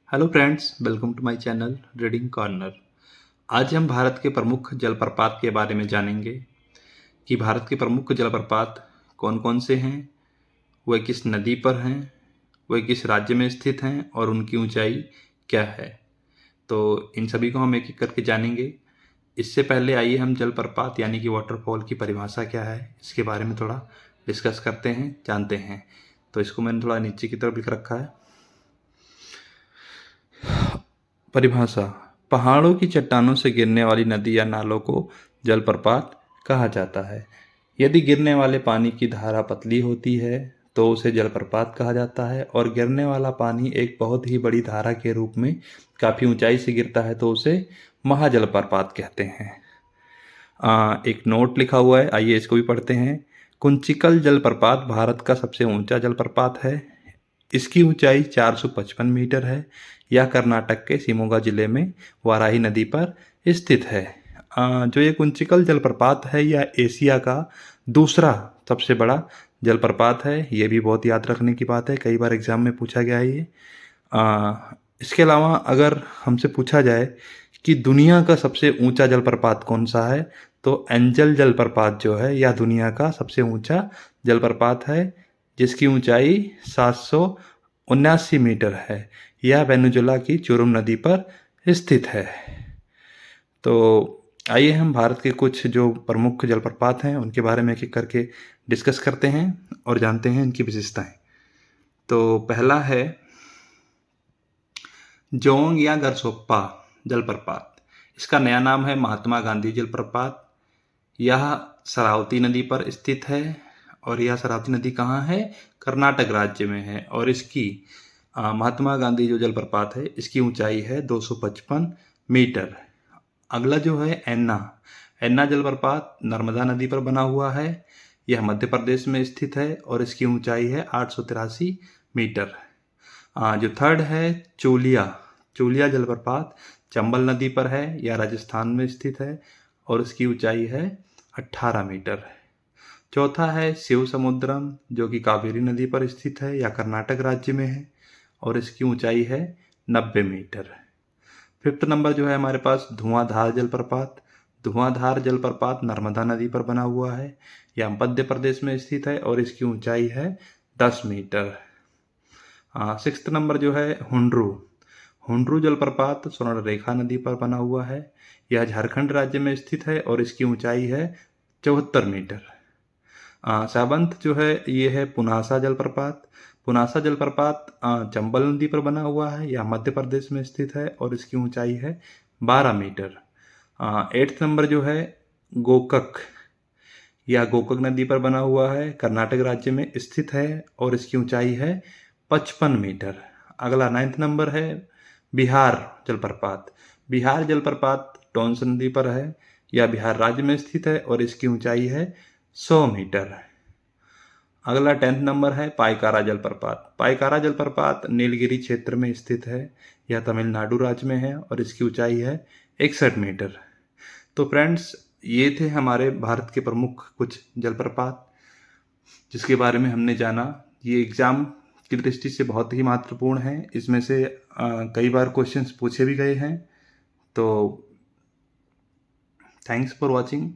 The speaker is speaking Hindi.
Hello friends, welcome to my channel reading corner. आज हम भारत के प्रमुख जलप्रपात के बारे में जानेंगे कि भारत के प्रमुख जलप्रपात कौन कौन से हैं, वे किस नदी पर हैं, वे किस राज्य में स्थित हैं और उनकी ऊंचाई क्या है। तो इन सभी को हम एक एक करके जानेंगे। इससे पहले आइए हम जलप्रपात यानी कि वाटरफॉल की परिभाषा क्या है, इसके बारे में थोड़ा डिस्कस करते हैं, जानते हैं। तो इसको मैंने थोड़ा नीचे की तरफ लिख रखा है। परिभाषा: पहाड़ों की चट्टानों से गिरने वाली नदी या नालों को जलप्रपात कहा जाता है। यदि गिरने वाले पानी की धारा पतली होती है तो उसे जलप्रपात कहा जाता है, और गिरने वाला पानी एक बहुत ही बड़ी धारा के रूप में काफ़ी ऊंचाई से गिरता है तो उसे महाजलप्रपात कहते हैं। एक नोट लिखा हुआ है, आइए इसको भी पढ़ते हैं। कुंचिकल जलप्रपात भारत का सबसे ऊंचा जलप्रपात है। इसकी ऊंचाई 455 मीटर है। यह कर्नाटक के शिमोगा जिले में वाराही नदी पर स्थित है। जो ये कुंचिकल जलप्रपात है यह एशिया का दूसरा सबसे बड़ा जलप्रपात है। ये भी बहुत याद रखने की बात है, कई बार एग्जाम में पूछा गया है ये। इसके अलावा अगर हमसे पूछा जाए कि दुनिया का सबसे ऊंचा जलप्रपात कौन सा है, तो एंजल जलप्रपात जो है यह दुनिया का सबसे ऊंचा जलप्रपात है, जिसकी ऊंचाई 779 मीटर है। यह वेनेजुला की चुरुम नदी पर स्थित है। तो आइए हम भारत के कुछ जो प्रमुख जलप्रपात हैं उनके बारे में एक एक करके डिस्कस करते हैं और जानते हैं इनकी विशेषताएं। तो पहला है जोंग या गरसोप्पा जलप्रपात। इसका नया नाम है महात्मा गांधी जलप्रपात। यह शरावती नदी पर स्थित है, और यह शरावती नदी कहाँ है? कर्नाटक राज्य में है। और इसकी महात्मा गांधी जो जलप्रपात है इसकी ऊंचाई है 255 मीटर। अगला जो है एन्ना एन्ना जलप्रपात नर्मदा नदी पर बना हुआ है। यह मध्य प्रदेश में स्थित है और इसकी ऊंचाई है 883 मीटर। जो थर्ड है चोलिया चोलिया जलप्रपात चंबल नदी पर है। यह राजस्थान में स्थित है और इसकी ऊंचाई है 18 मीटर। चौथा है शिव समुद्रम, जो कि कावेरी नदी पर स्थित है, या कर्नाटक राज्य में है, और इसकी ऊंचाई है 90 मीटर। फिफ्थ नंबर जो है हमारे पास धुआंधार जलप्रपात। धुआंधार जलप्रपात नर्मदा नदी पर बना हुआ है। यह मध्य प्रदेश में स्थित है और इसकी ऊंचाई है 10 मीटर। सिक्स्थ नंबर जो है हुंड्रू हुंड्रू जलप्रपात स्वर्णरेखा नदी पर बना हुआ है। यह झारखंड राज्य में स्थित है और इसकी ऊंचाई है 74 मीटर। सेवंथ जो है ये है पुनासा जलप्रपात। पुनासा जलप्रपात चंबल नदी पर बना हुआ है। यह मध्य प्रदेश में स्थित है और इसकी ऊंचाई है 12 मीटर। एट्थ नंबर जो है गोकक, यह गोकक नदी पर बना हुआ है, कर्नाटक राज्य में स्थित है और इसकी ऊंचाई है 55 मीटर। अगला नाइन्थ नंबर है बिहार जलप्रपात। बिहार जलप्रपात टोंस नदी पर है। यह बिहार राज्य में स्थित है और इसकी ऊंचाई है 100 मीटर। अगला 10th नंबर है पायकारा जलप्रपात। पायकारा जलप्रपात नीलगिरी क्षेत्र में स्थित है। यह तमिलनाडु राज्य में है और इसकी ऊंचाई है 61 मीटर। तो फ्रेंड्स, ये थे हमारे भारत के प्रमुख कुछ जलप्रपात जिसके बारे में हमने जाना। ये एग्ज़ाम की दृष्टि से बहुत ही महत्वपूर्ण है। इसमें से कई बार क्वेश्चंस पूछे भी गए हैं। तो थैंक्स फॉर वॉचिंग।